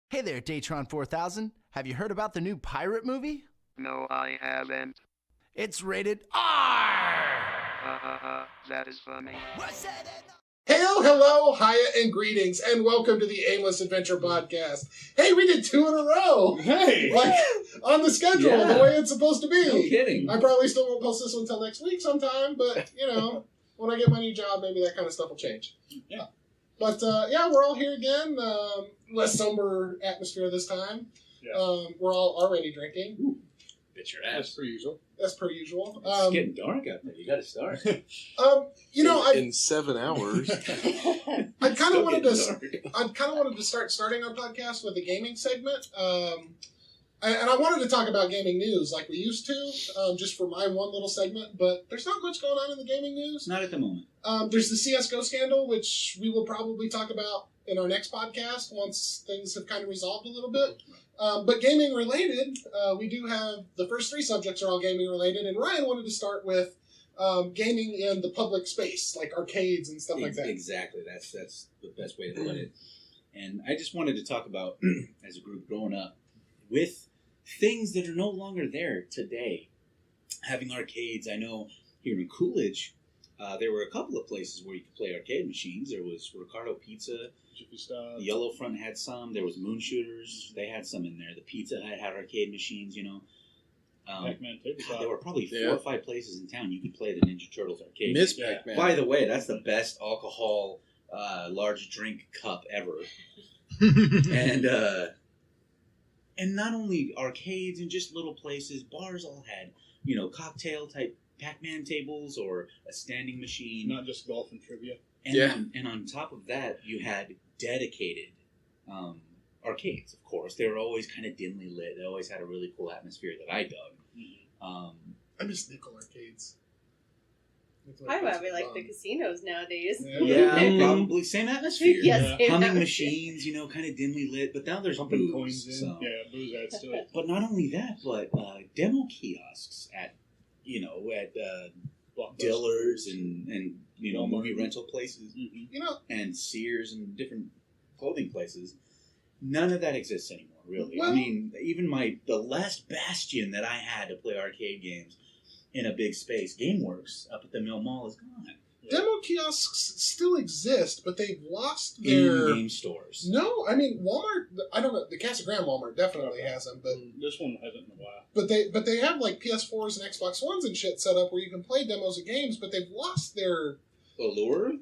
Hey there, Daytron 4000. Have you heard about the new pirate movie? No, I haven't. It's rated R! That is funny. Hail, hello, hiya, and greetings, and welcome to the Aimless Adventure Podcast. Hey, we did 2 in a row! Hey! Like, on the schedule, Yeah. the way it's supposed to be. No kidding. I probably still won't post this one until next week sometime, but, you know, when I get my new job, maybe that kind of stuff will change. Yeah. But, yeah, we're all here again. Less somber atmosphere this time. Yeah. We're all already drinking. Ooh. Bit your ass. As per usual. It's getting dark out there. You gotta start. You know, in 7 hours. I kind of wanted to starting our podcast with a gaming segment. And I wanted to talk about gaming news like we used to, just for my one little segment, but there's not much going on in the gaming news. Not at the moment. There's the CSGO scandal, which we will probably talk about in our next podcast once things have kind of resolved a little bit. But gaming related, we do have the first 3 subjects are all gaming related, and Ryan wanted to start with gaming in the public space, like arcades and stuff like that. Exactly. That's the best way to put it. And I just wanted to talk about, as a group growing up, with things that are no longer there today. Having arcades, I know here in Coolidge, there were a couple of places where you could play arcade machines. There was Ricardo Pizza. The Yellow Front had some. There was Moon Shooters. They had some in there. The Pizza Hut had arcade machines, you know. Pac-Man tabletop. There were probably 4 or 5 places in town you could play the Ninja Turtles arcade. Miss Pac-Man. By the way, that's the best alcohol large drink cup ever. And not only arcades and just little places, bars all had, you know, cocktail type Pac-Man tables or a standing machine. Not just golf and trivia. And on top of that, you had dedicated arcades, of course. They were always kind of dimly lit. They always had a really cool atmosphere that I dug. I miss nickel arcades. I probably like the casinos nowadays. Yeah, probably same atmosphere. Yes, same Humming atmosphere. machines, you know, kind of dimly lit. But now there's Pumping booze. coins in. So. Yeah, booze adds to it. But not only that, but demo kiosks at Dillard's and you know, movie rental places, You know, and Sears and different clothing places. None of that exists anymore, really. Well, I mean, even the last bastion that I had to play arcade games in a big space, GameWorks up at the Mill Mall, is gone. demo kiosks still exist, but they've lost their In-game stores. No, I mean Walmart. I don't know. The Casa Grande Walmart definitely has them, but This one hasn't in a while. but they have like PS4s and Xbox Ones and shit set up where you can play demos of games, but they've lost their Allure?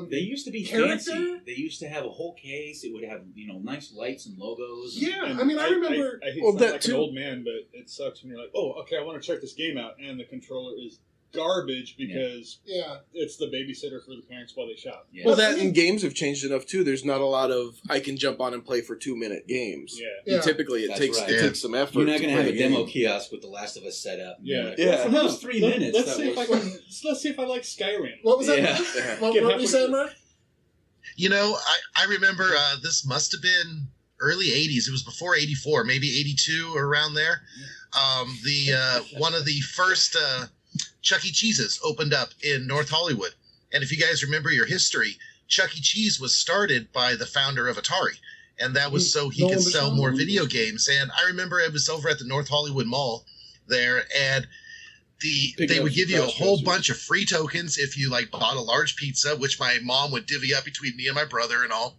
They used to be character? fancy. They used to have a whole case. It would have, you know, nice lights and logos. Yeah, And I mean, I remember. I hate Well, to sound that like too. an old man, but it sucks when you're like, oh, okay, I want to check this game out, and the controller is garbage because Yeah, it's the babysitter for the parents while they shop. Yeah. Well, that and games have changed enough too. There's not a lot of I can jump on and play for 2-minute games. Yeah. Yeah. Typically, it That's takes right. it takes some effort. You're not going to have play a demo game. kiosk with The Last of Us set up. And you're Yeah. like, Yeah. well, for those 3 minutes, Let's that see if I was... can. Let's see if I like Skyrim. what was that? Yeah. What Get were you halfway saying, through. Mark? You know, I remember this must have been early 80s. It was before 84, maybe 82 or around there. One of the first Chuck E. Cheese's opened up in North Hollywood. And if you guys remember your history, Chuck E. Cheese was started by the founder of Atari. And that was so he Nolan could sell Bushnell? more video games. And I remember it was over at the North Hollywood Mall there, and they would give you a whole bunch of free tokens if you like bought a large pizza, which my mom would divvy up between me and my brother and all.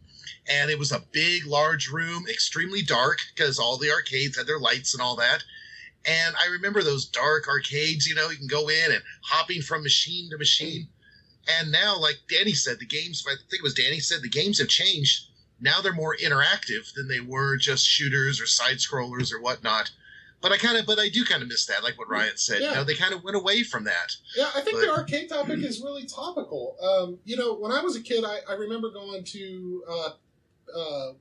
And it was a big, large room, extremely dark because all the arcades had their lights and all that. And I remember those dark arcades, you know, you can go in and hopping from machine to machine. And now, like Danny said, the games, I think it was Danny said, the games have changed. Now they're more interactive than they were just shooters or side scrollers or whatnot. But I do kind of miss that, like what Ryan said. Yeah. You know, they kind of went away from that. Yeah, I think But- the arcade topic is really topical. You know, when I was a kid, I remember going to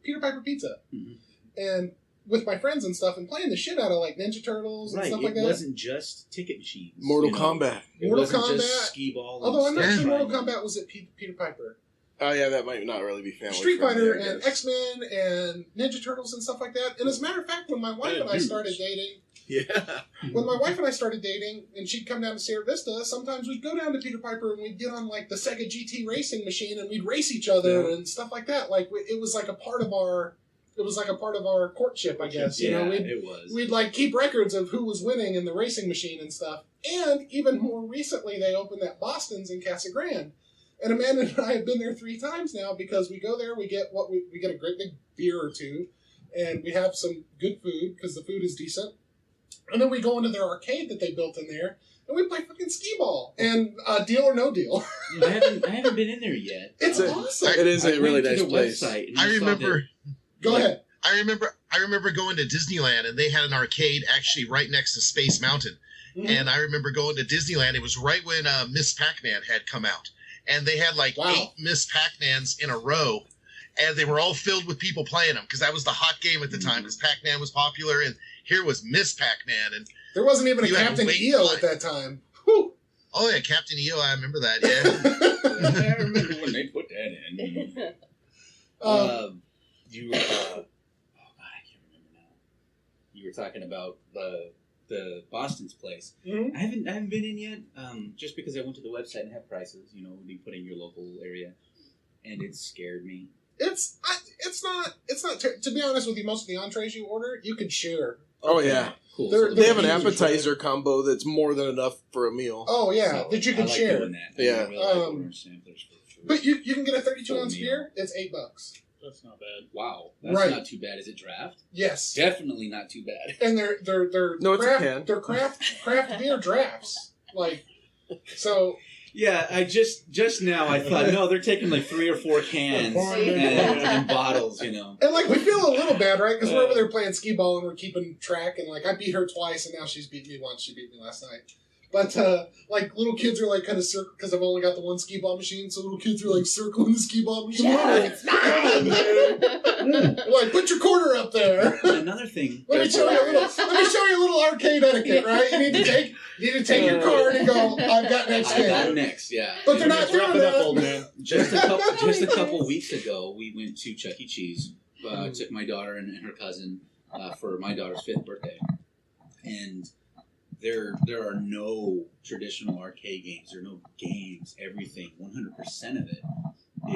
Peter Piper Pizza, and with my friends and stuff, and playing the shit out of like Ninja Turtles and Right, stuff it like that. wasn't just ticket machines. Mortal you know? Kombat. It Mortal wasn't Kombat. just skee ball. and Although I'm not stuff. sure Mortal Right. Kombat was at Peter Piper. Oh yeah, that might not really be family. Street friendly, Fighter I and guess. X-Men and Ninja Turtles and stuff like that. And as a matter of fact, when my wife and I started dating, Yeah. when my wife and I started dating, and she'd come down to Sierra Vista, sometimes we'd go down to Peter Piper and we'd get on like the Sega GT racing machine and we'd race each other and stuff like that. Like it was like a part of our it was like a part of our courtship, I guess. You know, it was. We'd like keep records of who was winning in the racing machine and stuff. And even more recently, they opened that Boston's in Casa Grande. And Amanda and I have been there 3 times now because we go there, we get we get a great big beer or two, and we have some good food because the food is decent. And then we go into their arcade that they built in there, and we play fucking skee ball and Deal or No Deal. I haven't been in there yet. It's awesome. It is a really nice place. I remember. Go ahead. I remember going to Disneyland, and they had an arcade actually right next to Space Mountain. Mhm. And I remember going to Disneyland. It was right when Miss Pac-Man had come out. And they had like 8 Miss Pac-Mans in a row. And they were all filled with people playing them because that was the hot game at the time because Pac-Man was popular. And here was Miss Pac-Man. And there wasn't even a you had to Captain wait EO in at that time. Whew. Oh, yeah, Captain EO. I remember that, yeah. I remember when they put that in. You were, oh God, I can't remember now. You were talking about the Boston's place. Mhm. I haven't been in yet. Just because I went to the website and have prices. You know, when you put in your local area, and it scared me. It's not to be honest with you, most of the entrees you order, you could share. Oh, yeah. Cool. They have an They're appetizer combo that's more than enough for a meal. Oh, yeah, So, that you I can like share. doing that. Yeah. I really like ordering samplers for food. But you can get a 32 Full ounce meal. beer. It's $8. That's not bad. Wow, that's Right. not too bad. Is it draft? Yes. Definitely not too bad. And they're No, it's a craft, can. they're craft beer drafts. Like, so Yeah, I just now I thought no, they're taking like 3 or 4 cans and bottles, you know. and like we feel a little bad, right? Because we're over there playing skee ball and we're keeping track. And like I beat her twice, and now she's beat me once. She beat me last night. But like little kids are like kind of circle because I've only got the one skee ball machine, so little kids are like circling the skee ball machine. Yes, Like put your quarter up there. Another thing. Let me show you a little arcade etiquette, right? You need to take your card and go, I've got next I got game. next, yeah. But they're not Wrap doing it up, old that. man. Just a couple weeks ago, we went to Chuck E. Cheese. Took my daughter and her cousin for my daughter's 5th birthday, and there are no traditional arcade games. There are no games. Everything, 100% of it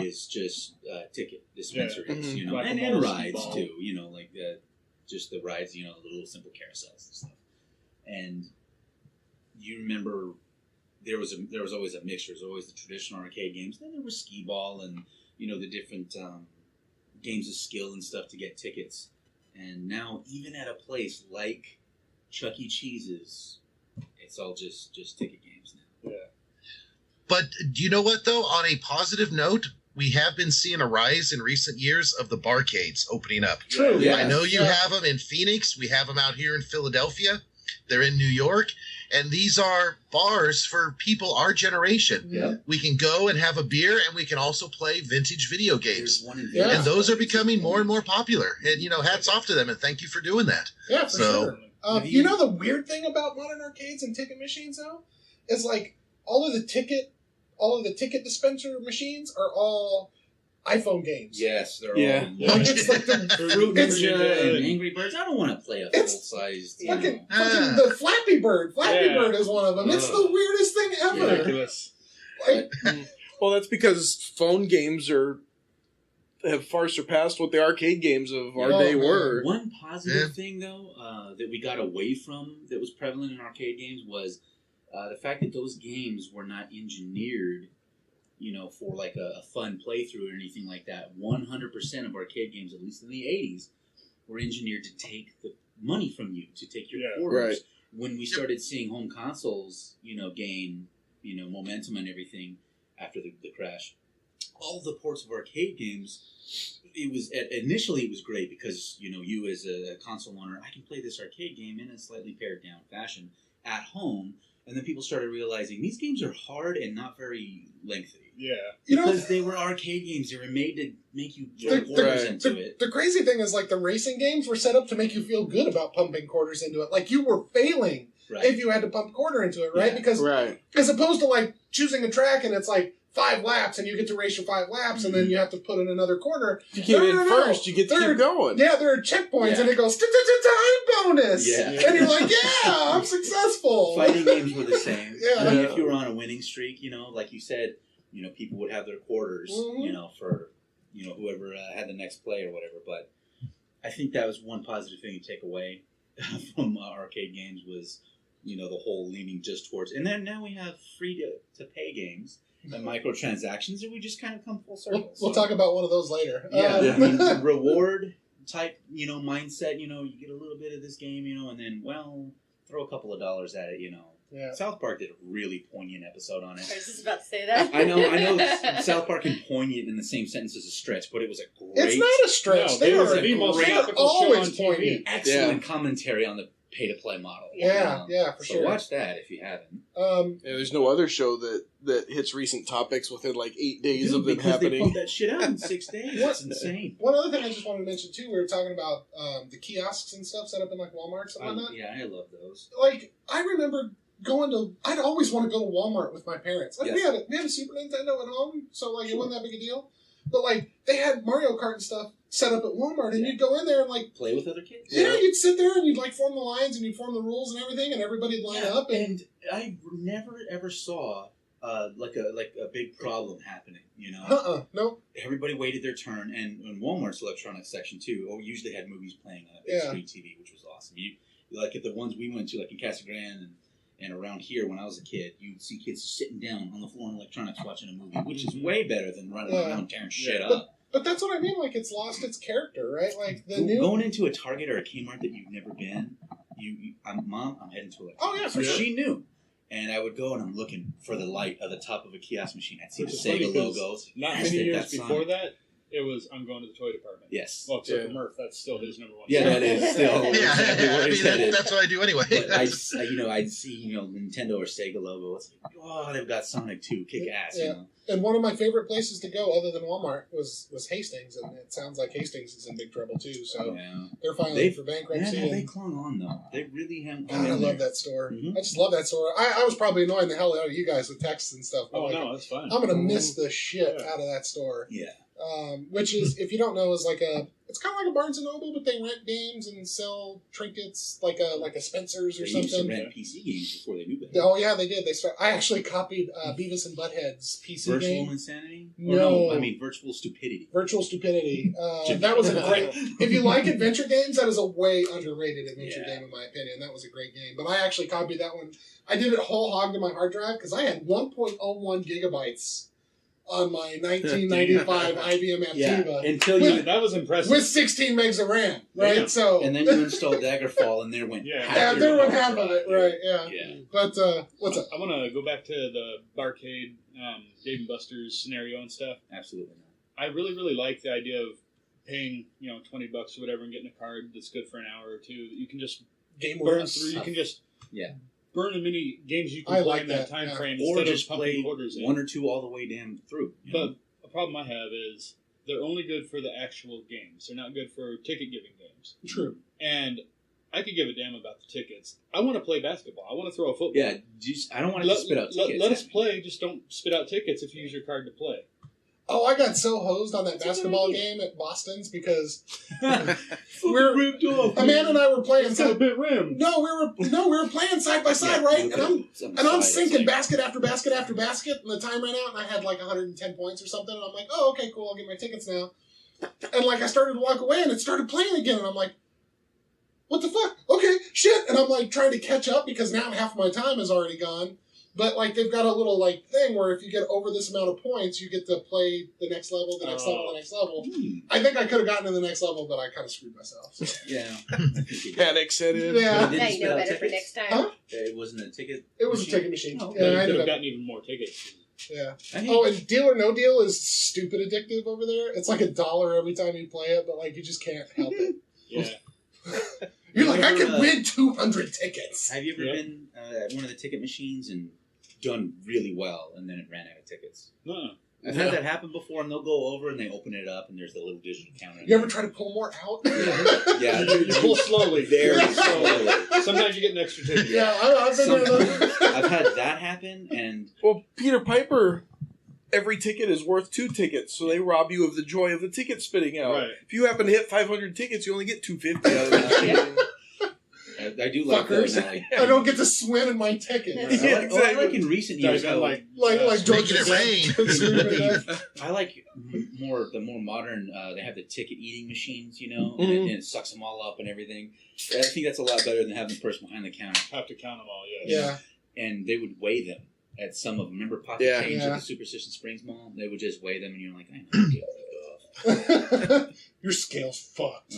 is just ticket dispensaries, you know, Like a and mall rides ball. too. You know, like just the rides, you know, the little simple carousels and stuff. And you remember there was always a mixture. There was always the traditional arcade games. Then there was skee ball and you know the different games of skill and stuff to get tickets. And now even at a place like Chuck E. Cheese's, it's all just ticket games now. Yeah. But do you know what, though? On a positive note, we have been seeing a rise in recent years of the barcades opening up. True. Yeah. I know you have them in Phoenix. We have them out here in Philadelphia. They're in New York. And these are bars for people our generation. Yeah. We can go and have a beer, and we can also play vintage video games. There's one in Yeah. Vegas. And those are becoming more and more popular. And, you know, hats off to them, and thank you for doing that. Yeah, for So- sure. You know the weird thing about modern arcades and ticket machines, though, is like all of the ticket dispenser machines are all iPhone games. Yes, they're Yeah. all. Like, it's like the Fruit It's- Ninja and Angry Birds. I don't want to play a It's full-sized. fucking the Flappy Bird. Flappy Yeah. Bird is one of them. It's the weirdest thing ever. Ridiculous. Like, Well, that's because phone games have far surpassed what the arcade games of our Oh, day man. were. One positive Yeah. thing, though, that we got away from that was prevalent in arcade games was the fact that those games were not engineered, you know, for like a fun playthrough or anything like that. 100% of arcade games, at least in the 80s, were engineered to take the money from you, to take your Yeah. quarters. Right. When we started seeing home consoles, you know, gain, you know, momentum and everything after the crash, all the ports of arcade games, initially it was great because, you know, you as a console owner, I can play this arcade game in a slightly pared down fashion at home, and then people started realizing these games are hard and not very lengthy. Yeah. you know, Because they were arcade games, they were made to make you throw The- quarters right. into it. the crazy thing is, like, the racing games were set up to make you feel good about pumping quarters into it. Like, you were failing Right. if you had to pump a quarter into it, right? Yeah. Because Right. as opposed to, like, choosing a track and it's like 5 laps and you get to race your 5 laps and then you have to put in another quarter. If you came in No. first, you get to They're- keep going. Yeah, there are checkpoints Yeah. and it goes time bonus. Yeah. And you're like, yeah, I'm successful. Fighting games were the same. Yeah. I mean, if you were on a winning streak, you know, like you said, you know, people would have their quarters, Mhm. you know, for, you know, whoever had the next play or whatever. But I think that was one positive thing to take away from arcade games was, the whole leaning just towards. And then now we have free to pay games and microtransactions, and we just kind of come full circle. We'll talk about one of those later. Yeah, I mean, reward type, mindset. You get a little bit of this game, and then throw a couple of dollars at it. Yeah. South Park did a really poignant episode on it. I was just about to say that. I know. South Park and poignant in the same sentence is a stretch, but it was a great. It's not a stretch. No, they they are were the most they're topical show always on TV. poignant. excellent commentary on the pay-to-play model. Yeah, for so sure. watch that if you haven't. There's no other show that hits recent topics within like 8 days of them because they happening. pump that shit out in 6 days. That's insane. One other thing I just wanted to mention too, we were talking about the kiosks and stuff set up in like Walmarts and whatnot. Yeah, I love those. Like I remember I'd always want to go to Walmart with my parents. Like Yes. we had a Super Nintendo at home, so like it wasn't that big a deal. But like they had Mario Kart and stuff set up at Walmart, and you'd go in there and like Play with other kids. yeah, you'd sit there and you'd like form the lines and you'd form the rules and everything, and everybody'd line up. And I never ever saw like a big problem happening. Nope. Everybody waited their turn, and in Walmart's electronics section too, usually had movies playing on a big Yeah. screen TV, which was awesome. You like at the ones we went to, like in Casa Grande and around here when I was a kid, you'd see kids sitting down on the floor in electronics watching a movie, which is way better than running around tearing shit up. But that's what I mean. Like it's lost its character, right? Like the Going into a Target or a Kmart that you've never been, Mom, I'm heading to electronics. Oh, yeah, for So sure. she knew. And I would go and I'm looking for the light of the top of a kiosk machine. I'd see Which the is funny Sega 'cause logos. Not I'd many stick years Sonic. before that, it was I'm going to the toy department. Yes. Well, except Yeah. for Murph, that's still his number one. Yeah, that is still. Yeah, exactly where I he's mean, headed. that's what I do anyway. But I'd see, Nintendo or Sega logo. It's like, oh, they've got Sonic 2, kick ass, Yeah. And one of my favorite places to go, other than Walmart, was Hastings, and it sounds like Hastings is in big trouble too. So Yeah. they're filing They've- for Man, bankruptcy. have they and clung on though? They really have. God, I love that store. Mhm. I just love that store. I was probably annoying the hell out of you guys with texts and stuff. But Oh, like, no, that's fine. I'm gonna miss the shit Yeah. out of that store. Yeah. Which is, if you don't know, is like it's kind of like a Barnes and Noble, but they rent games and sell trinkets, like a Spencer's or They used to something. rent PC games before they knew better. Oh yeah, they did. I actually copied Beavis and Butthead's PC Virtual game. insanity? No. Or I mean virtual stupidity. Virtual Stupidity. That was a great. If you like adventure games, that is a way underrated adventure Yeah. game in my opinion. That was a great game. But I actually copied that one. I did it whole hog to my hard drive because I had 1.01 gigabytes on my 1995 IBM Yeah. Aptiva Until you That was impressive. with 16 megs of RAM. Right. Yeah. So and then you install Daggerfall and there went Yeah. half yeah, your there went hard half of drive. it. Right. Yeah. Yeah. But what's up? I want to go back to the barcade, Dave & Buster's scenario and stuff. Absolutely not. I really, really like the idea of paying, $20 or whatever and getting a card that's good for an hour or two that you can just Game burn Wars. through. You can just Yeah. burn as many games you can I play like in that that, time yeah. frame Or instead just of pumping play quarters in. one or two all the way down through. But a problem I have is they're only good for the actual games. They're not good for ticket-giving games. True. And I could give a damn about the tickets. I want to play basketball. I want to throw a football. Yeah, I don't want to spit out tickets. Let us play. Just don't spit out tickets if you use your card to play. Oh, I got so hosed on that basketball game at Boston's because We're ripped off. Amanda and I were playing. It's got a bit rim. No, we were playing side by side, right? And I'm sinking basket after basket after basket, and the time ran out, and I had like 110 points or something, and I'm like, oh, okay, cool, I'll get my tickets now. And like I started to walk away, and it started playing again, and I'm like, what the fuck? Okay, shit. And I'm like trying to catch up because now half my time is already gone. But like they've got a little like thing where if you get over this amount of points, you get to play the next level, the next level, the next level. I think I could have gotten to the next level, but I kind of screwed myself. So. Yeah. Panic set in. Yeah. Didn't Now you spit know out better for tickets? next time. Huh? It wasn't a ticket. It was a ticket machine. Oh, Yeah, You I could ended have up. gotten even more tickets. Yeah. I hate- Oh, and Deal or No Deal is stupid addictive over there. It's like $1 every time you play it, but like you just can't help it. Yeah. You're like, I Remember, could win 200 tickets. Have you ever Yeah. been at one of the ticket machines and done really well, and then it ran out of tickets? No. I've had that happen before, and they'll go over and they open it up, and there's the little digital counter. You ever try to pull more out? Yeah, You pull slowly. very Yeah. slowly. Sometimes you get an extra ticket. Yeah, I've been there. I've had that happen, and Well, Peter Piper, every ticket is worth 2 tickets, so they rob you of the joy of the ticket spitting out. Right. If you happen to hit 500 tickets, you only get 250 out of that. I I do like Fuckers. those. I I don't get to swim in my ticket. I like in recent years, though, like Making Georgia it rain. I like the more modern. They have the ticket eating machines, you know, and it sucks them all up and everything. I think that's a lot better than having the person behind the counter. Have to count them all. Yeah. And they would weigh them at some of them. Remember Pocket Yeah. Change Yeah. at the Superstition Springs Mall? They would just weigh them, and you're like, I know. Your scale's fucked.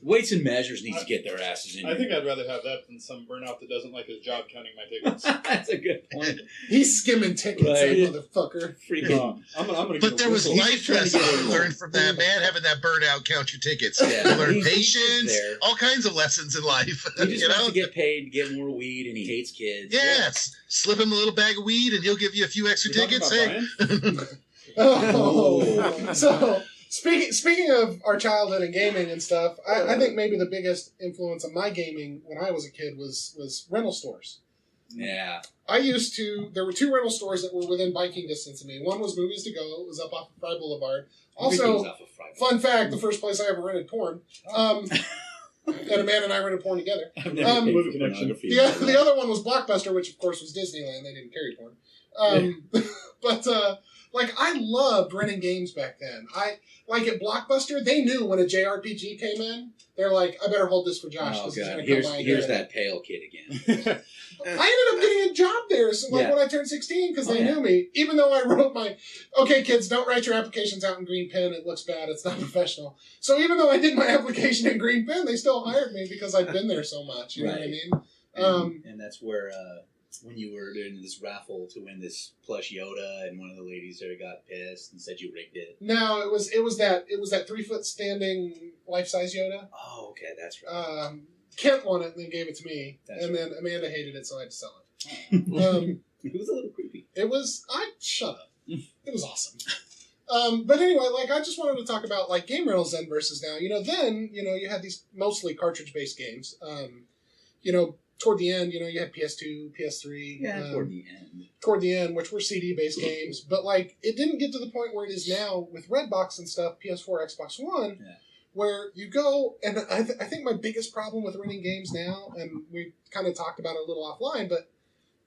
Weights and Measures needs to get their asses in. I think I'd rather have that than some burnout that doesn't like his job counting my tickets. That's a good point. He's skimming tickets, Right. that motherfucker. Freaking. I'm gonna But there was life trying to lessons get to it. learn from that, man. Having that burnout count your tickets. Yeah. You learn He's patience, there. all kinds of lessons in life. He just You wants know? to get paid, get more weed, and he hates kids. Yes. Slip him a little bag of weed and he'll give you a few extra tickets. Hey. Oh. So, speaking of our childhood and gaming and stuff, I think maybe the biggest influence on my gaming when I was a kid was rental stores. Yeah. There were 2 rental stores that were within biking distance of me. One was Movies to Go. It was up off of Fry Boulevard. Also, fun fact, the first place I ever rented porn. And Amanda and I rented porn together. I've never paid movie for connection. pornography. The other one was Blockbuster, which of course was Disneyland. They didn't carry porn. But I loved renting games back then. At Blockbuster, they knew when a JRPG came in, they're like, I better hold this for Josh. Oh, This is God. gonna Here's come by here's here. that pale kid again. I ended up getting a job there, so Yeah. when I turned 16, because they Oh, yeah. knew me, even though I wrote okay, kids, don't write your applications out in green pen. It looks bad. It's not professional. So even though I did my application in green pen, they still hired me because I'd been there so much. You know what I mean? And that's where when you were doing this raffle to win this plush Yoda, and one of the ladies there got pissed and said you rigged it. No, it was that 3-foot standing life-size Yoda. Oh, okay, that's right. Kent won it and then gave it to me, That's and then Amanda hated it, so I had to sell it. It was a little creepy. Shut up. It was awesome. But anyway, I just wanted to talk about game rentals then versus now. Then you had these mostly cartridge-based games. Toward the end, you had PS2, PS3. Yeah, toward the end. Toward the end, which were CD-based games, but it didn't get to the point where it is now with Redbox and stuff, PS4, Xbox One. Yeah. Where you go, and I think my biggest problem with renting games now, and we kind of talked about it a little offline, but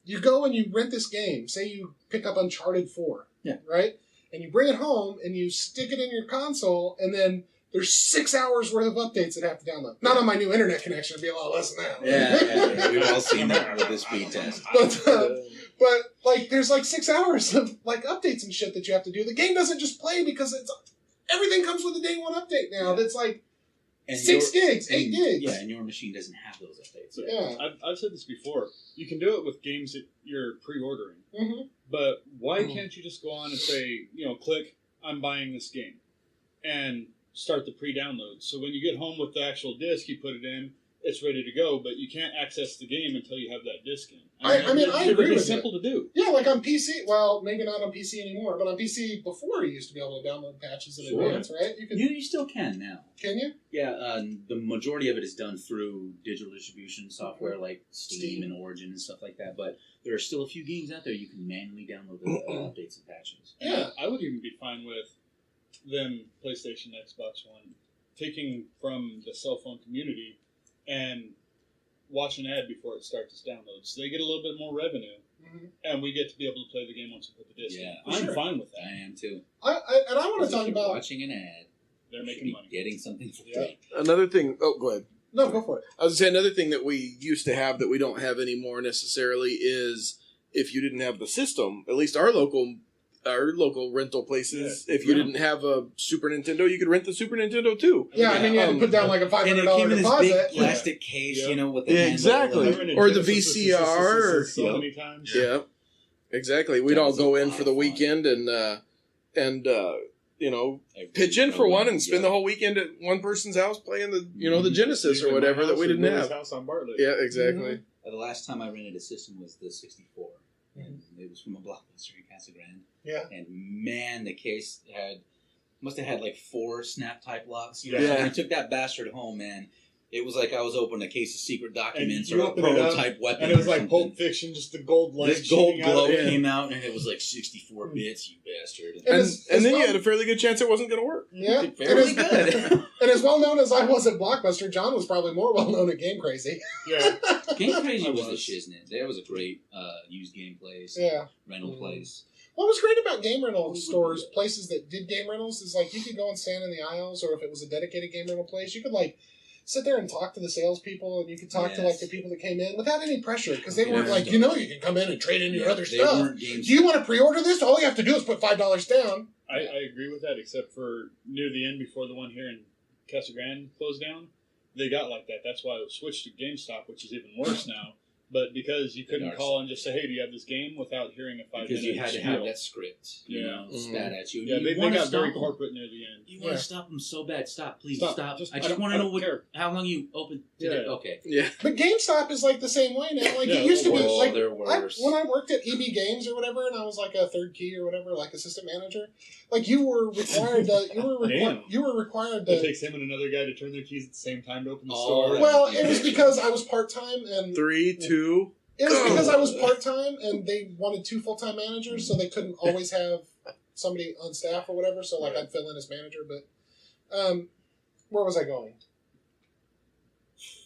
you go and you rent this game. Say you pick up Uncharted 4, right? And you bring it home and you stick it in your console, and then there's 6 hours worth of updates that have to download. Not on my new internet connection, it'd be a lot less than that. Yeah. We've all seen that with the speed test. But there's 6 hours of updates and shit that you have to do. The game doesn't just play because everything comes with a day one update now. That's And 6 gigs, 8 gigs. Yeah, and your machine doesn't have those updates. Yeah. I've said this before. You can do it with games that you're pre-ordering. Mm-hmm. But why can't you just go on and say, click, I'm buying this game, and start the pre-download? So when you get home with the actual disc, you put it in, it's ready to go, but you can't access the game until you have that disc in. I agree with it's simple to do. Yeah, on PC. Well, maybe not on PC anymore, but on PC before, you used to be able to download patches in advance, right? You still can now. Can you? Yeah, the majority of it is done through digital distribution software like Steam and Origin and stuff like that, but there are still a few games out there you can manually download the updates and patches. Yeah. I would even be fine with them, PlayStation, Xbox One, taking from the cell phone community and watch an ad before it starts its download. So they get a little bit more revenue, and we get to be able to play the game once we put the disc in. I'm fine with that. I am too. I want to talk about watching an ad. They're making money. Getting something for free. Another thing. Oh, go ahead. No, go for it. I was going to say another thing that we used to have that we don't have anymore necessarily is if you didn't have the system, at least our local rental places, if you didn't have a Super Nintendo, you could rent the Super Nintendo too. Yeah, I mean, you had to put down a $500 and it came in deposit. this big plastic case, with the handle. Exactly. Or the VCR. So many times. Yeah, exactly. We'd all go in for the weekend and pitch in for one and spend the whole weekend at one person's house playing the Genesis or whatever that we didn't have. House on Bartlett. Yeah, exactly. The last time I rented a system was the 64. And it was from a Blockbuster in Casa Grande. Yeah. And man, the case must have had 4 snap type locks. Yeah. When I took that bastard home, man, It was like I was opening a case of secret documents And you or a open it up, prototype weapon. And it was or like something. Pulp Fiction, just the gold light. This gold shooting out. glow Yeah. came out, and it was like 64 bits, you bastard. And then you had a fairly good chance it wasn't going to work. Yeah. Fairly And as- good. And as well known as I was at Blockbuster, John was probably more well known at Game Crazy. Yeah. Game Crazy I was the was. shiznit. That was a great used game place, Yeah. rental place. What was great about game rental stores, places that did game rentals, is like you could go and stand in the aisles, or if it was a dedicated game rental place, you could like sit there and talk to the salespeople, and you could talk to like the people that came in without any pressure, because they weren't like, you can come in and trade in your other They stuff. weren't games. Do you want to pre-order this? All you have to do is put $5 down. I agree with that, except for near the end, before the one here in Casa Grande closed down, they got like that. That's why it switched to GameStop, which is even worse now. But because you couldn't call and just say, hey, do you have this game, without hearing a 5 minute Because you had to have spiel. that script, you know, Mhm. spat at you. Yeah, you they wanna got stop very them. corporate near the end. You want to stop them so bad. Stop, please, Stop. stop. Just- I I just don't- want I to know don't care. how long you open today. Yeah. Okay. Yeah. But GameStop is like the same way now. Like Yeah, it used to be. oh, Like they're worse. when I worked at EB Games or whatever, and I was like a third key or whatever, like assistant manager, like you were required to. Damn. You were required It to. takes him and another guy to turn their keys at the same time to open the Oh, store. Well, it was because I was part time, and 3, 2. it was because I was part time, and they wanted 2 full time managers, so they couldn't always have somebody on staff or whatever. So like I'd fill in as manager, but where was I going?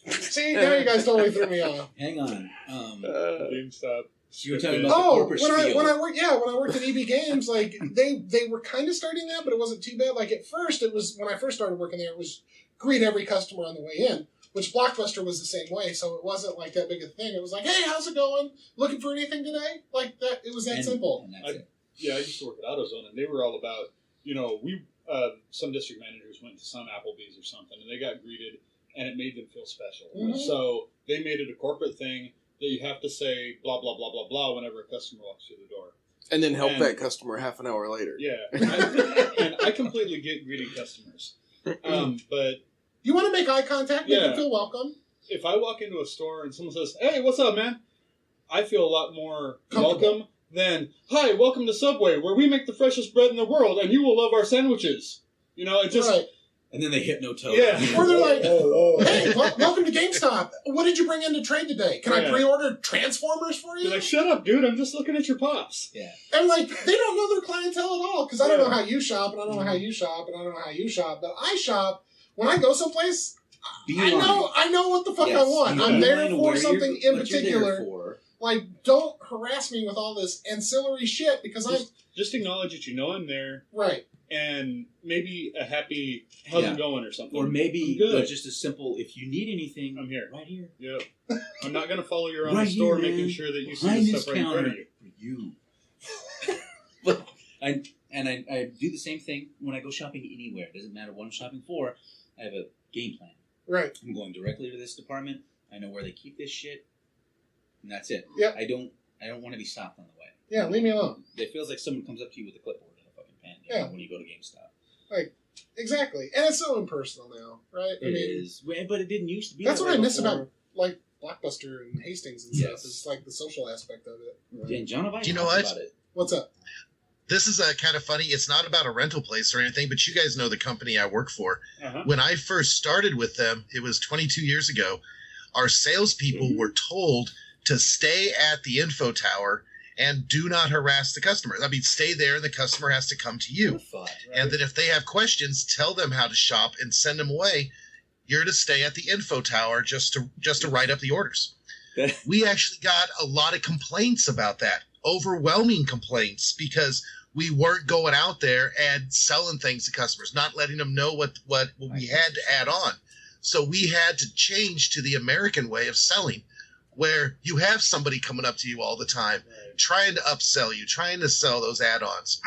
See, now you guys totally threw me off. Hang on. GameStop. You were talking about the Oh, corporate when spiel. I worked at EB Games, like they were kind of starting that, but it wasn't too bad. Like at first, it was when I first started working there, it was greet every customer on the way in, which Blockbuster was the same way. So it wasn't like that big a thing. It was like, hey, how's it going? Looking for anything today? Like that. It was that simple. And that's it. Yeah, I used to work at AutoZone, and they were all about, we some district managers went to some Applebee's or something, and they got greeted, and it made them feel special. Mhm. So they made it a corporate thing that you have to say blah, blah, blah, blah, blah whenever a customer walks through the door. And then help And- that customer half an hour later. Yeah. And I completely get greeting customers. But You want to make eye contact, make them Yeah. feel welcome. if I walk into a store and someone says, hey, what's up, man? I feel a lot more Comfortable. welcome than, hi, welcome to Subway, where we make the freshest bread in the world, and you will love our sandwiches. It just... Right. And then they hypnotoad. Yeah. Or they're like, oh. hey, welcome to GameStop. What did you bring in to trade today? Can I Yeah. pre-order Transformers for you? You're like, shut up, dude, I'm just looking at your pops. Yeah. And like they don't know their clientele at all because I don't Yeah. know how you shop and I don't know how you shop and I don't know how you shop. But I shop when I go someplace. I know what the fuck I want. I'm there for something in particular. Like, don't harass me with all this ancillary shit because I'm Just acknowledge that you know I'm there, right. and maybe a happy, how's Yeah. it going, or something. Or maybe I'm good. just a simple, if you need anything, I'm here. right here. Yep. I'm not going to follow you around Right the store here, making man. sure that you see Behind the this stuff right in front counter of you. for you. But I do the same thing when I go shopping anywhere. It doesn't matter what I'm shopping for. I have a game plan. Right. I'm going directly to this department. I know where they keep this shit, and that's it. Yep. I don't want to be stopped on the way. Yeah, leave me alone. It feels like someone comes up to you with a clipboard and a fucking pen. Yeah. When you go to GameStop, Exactly. And it's so impersonal now, right? it is. But it didn't used to be. That's that what way I miss before. about like Blockbuster and Hastings and Yes. stuff. It's like the social aspect of it. And John and I Do you know talked what? about it. What's up? This is kind of funny. It's not about a rental place or anything, but you guys know the company I work for. Uh-huh. When I first started with them, it was 22 years ago, our salespeople were told to stay at the info tower and do not harass the customer. I mean, stay there and the customer has to come to you. Thought. And then if they have questions, tell them how to shop and send them away. You're to stay at the info tower just to write up the orders. We actually got a lot of complaints about that, overwhelming complaints, because we weren't going out there and selling things to customers, not letting them know what we had to add on. So we had to change to the American way of selling, where you have somebody coming up to you all the time, trying to upsell you, trying to sell those add-ons.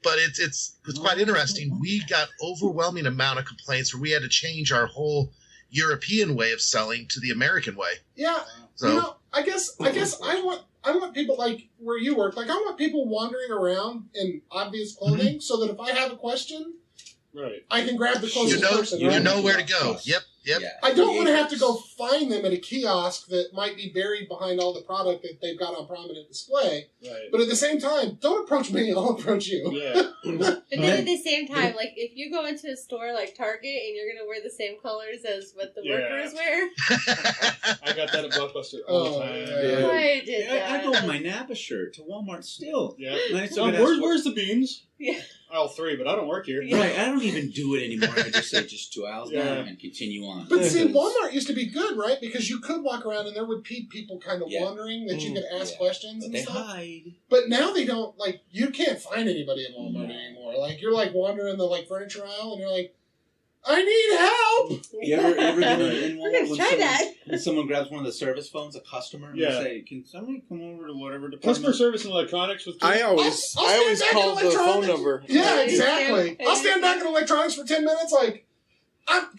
But it's quite interesting. We got overwhelming amount of complaints where we had to change our whole European way of selling to the American way. Yeah. So I guess I want people like where you work. Like I want people wandering around in obvious clothing, so that if I have a question, Right. I can grab the you closest person. know right? where to go. Yep. Yep. Yeah. I don't want to have to go find them at a kiosk that might be buried behind all the product that they've got on prominent display. Right. But at the same time, don't approach me, I'll approach you. Yeah. But then at the same time, like, if you go into a store like Target and you're going to wear the same colors as what the workers wear. I got that at Blockbuster all the time. yeah. I did that. I go with my Napa shirt to Walmart still. Yeah. And I still get asked Where's the beans? Yeah. Aisle 3, but I don't work here. Yeah. Right, I don't even do it anymore. I just say just 2 aisles Yeah. down and continue on. But see, Because- Walmart used to be good, right? Because you could walk around and there would be people kind of Yeah. wondering that you could ask Yeah. questions But and they stuff. hide. But now they don't, like, you can't find anybody in Walmart No. anymore. Like, you're, like, wandering the, like, furniture aisle and you're like, I need help! You ever do it in We're going Walmart to try that. when someone grabs one of the service phones, a customer, and Yeah. they say, "Can somebody come over to whatever Customer department?" service and electronics with I I'll always stand back in call the phone electronics. number. Yeah, Yeah, exactly. yeah. I'll stand back in electronics for 10 minutes, like,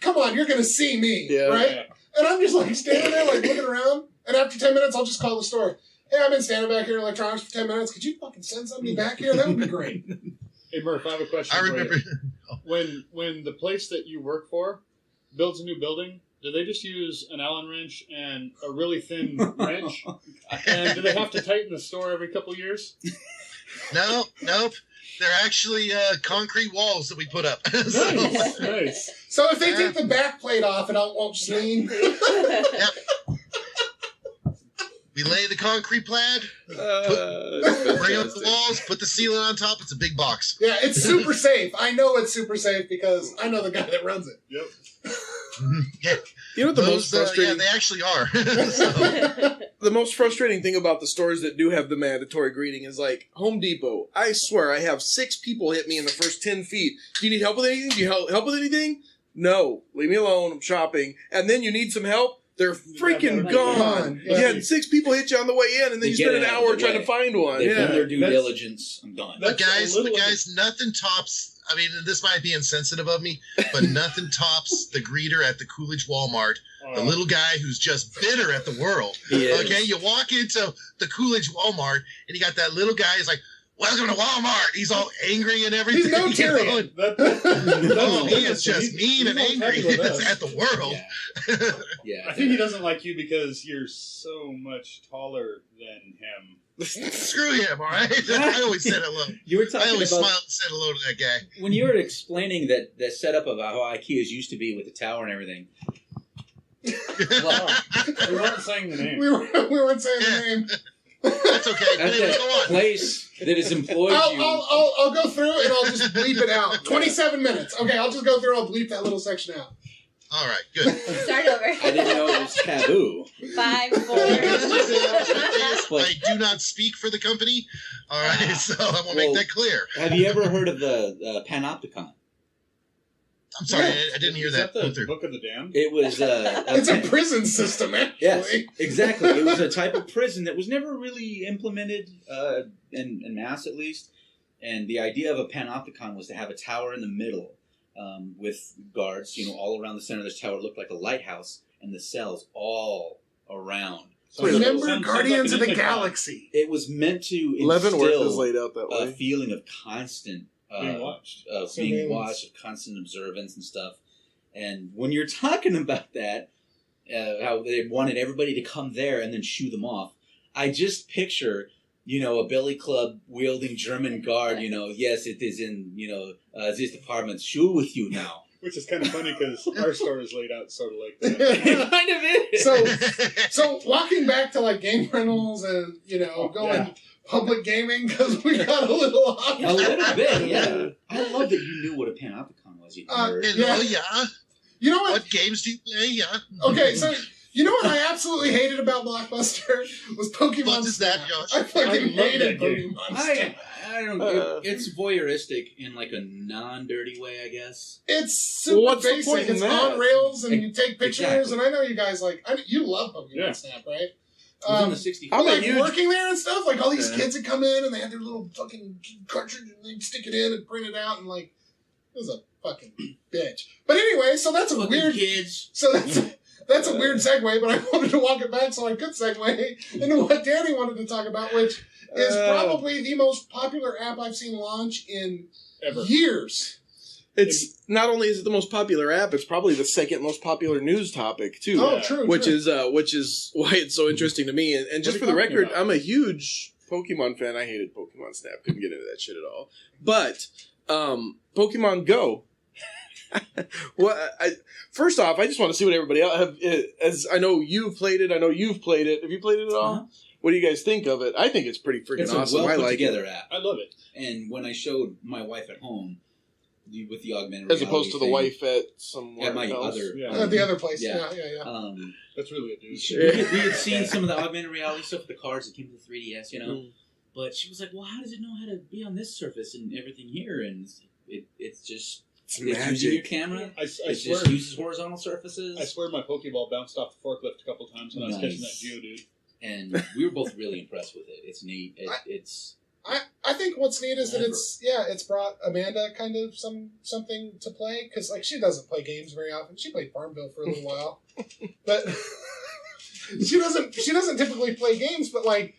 come on, you're going to see me, Yeah. right? Yeah. And I'm just, like, standing there, like, looking around. And after 10 minutes, I'll just call the store. Hey, I've been standing back here in electronics for 10 minutes. Could you fucking send somebody back here? That would be great. Hey Murph, I have a question. I for you. remember. When the place that you work for builds a new building, do they just use an Allen wrench and a really thin wrench? And do they have to tighten the store every couple of years? Nope. They're actually concrete walls that we put up. So, Nice, nice. So if they take the back plate off, it won't just lean. we lay the concrete pad, bring up the walls, put the ceiling on top. It's a big box. Yeah, it's super safe. I know it's super safe because I know the guy that runs it. Yep. Yeah, You know what the most yeah, frustrating they actually are. So, the most frustrating thing about the stores that do have the mandatory greeting is like Home Depot. I swear I have 6 people hit me in the first 10 feet. Do you need help with anything? Do you help with anything? No. Leave me alone. I'm shopping. And then you need some help? They're freaking Yeah, gone. yeah. Yeah, 6 people hit you on the way in, and then They you get spend an it out of hour their trying way. to find one. They've done Yeah. their due That's- diligence. I'm done. but That's a little- guys, nothing tops. I mean, this might be insensitive of me, but nothing tops the greeter at the Coolidge Walmart. The little guy who's just bitter at the world. He is. Okay, you walk into the Coolidge Walmart and you got that little guy. He's like, "Welcome to Walmart." He's all angry and everything. He's no you know, Tyrion. and- Oh, he is just mean and he's all angry happy with us. at the world. Yeah. Yeah. I think he doesn't like you because you're so much taller than him. Screw him, all right? I always said hello. You were I talking always about smiled and said hello to that guy. when you were explaining that setup of how IKEAs used to be with the tower and everything. Well, We weren't saying the name. We weren't saying the name. That's okay. at Anyway, that go on. place that has employed you. I'll go through and I'll just bleep it out. 27 minutes. Okay, I'll just go through. I'll bleep that little section out. All right, good. Start over. I didn't know it was taboo. 5, 4. I do not speak for the company. All right, so I want to make Well, that clear. Have you ever heard of the Panopticon? I'm sorry, I didn't hear Is that. the Go through. Book of the Damned? It was It's a prison system, actually. Yes, exactly. It was a type of prison that was never really implemented in mass, at least. And the idea of a panopticon was to have a tower in the middle with guards, all around the center of this tower. It looked like a lighthouse, and the cells all around. Remember Sounds Guardians like of an the Indicon. Galaxy. It was meant to Leavenworth is instill laid out that a way. feeling of constant Being watched. of Surveillance. being watched, of constant observance and stuff. And when you're talking about that, how they wanted everybody to come there and then shoo them off, I just picture, a billy club wielding German guard, yes, it is in, this department, shoo with you now. Which is kind of funny because our store is laid out sort of like that. It kind of is. So walking back to like game rentals and going public gaming because we got a little off. A little bit, yeah. I love that you knew what a panopticon was, you nerd. And, Yeah. oh, yeah. You know what? What games do you play? Yeah. Okay, so you know what I absolutely hated about Blockbuster was Pokemon. What is that, Snap. Josh? I fucking I love hated that game. Pokemon Snap. I don't know. It's voyeuristic in like a non-dirty way, I guess. It's super Well, what's the basic. point in It's that? on rails, and you take pictures. Exactly. And I know you guys you love Pokemon Yeah. Snap, right? It was on the 64. I'm a like huge- working there and stuff. Like all these Yeah. kids would come in and they had their little fucking cartridge and they'd stick it in and print it out and like it was a fucking bitch. But anyway, so that's a Fucking weird. kids. So that's a weird segue, but I wanted to walk it back so I could segue into what Danny wanted to talk about, which is probably the most popular app I've seen launch in Ever. years. It's not only is it the most popular app, it's probably the second most popular news topic too. Oh, true. Which is why it's so interesting to me. And just for the record, I'm a huge Pokemon fan. I hated Pokemon Snap. Couldn't get into that shit at all. But Pokemon Go. First off, I just want to see what everybody else have. As I know you've played it. I know you've played it. Have you played it at all? What do you guys think of it? I think it's pretty freaking awesome. It's a well I put like together it. app. I love it. And when I showed my wife at home with the augmented reality As opposed to the thing, wife at somewhere at my else. other At the other place. yeah. Yeah. That's really a dude. we had seen some of the augmented reality stuff with the cards that came to the 3DS, you know. But she was like, "Well, how does it know how to be on this surface and everything here?" And it's just using your camera. I It swear, just uses horizontal surfaces. I swear my Pokeball bounced off the forklift a couple times when I was catching that Geodude. And we were both really impressed with it. It's neat. I think what's neat is that it's brought Amanda kind of something to play, because like she doesn't play games very often. She played Farmville for a little while, but she doesn't typically play games. But like,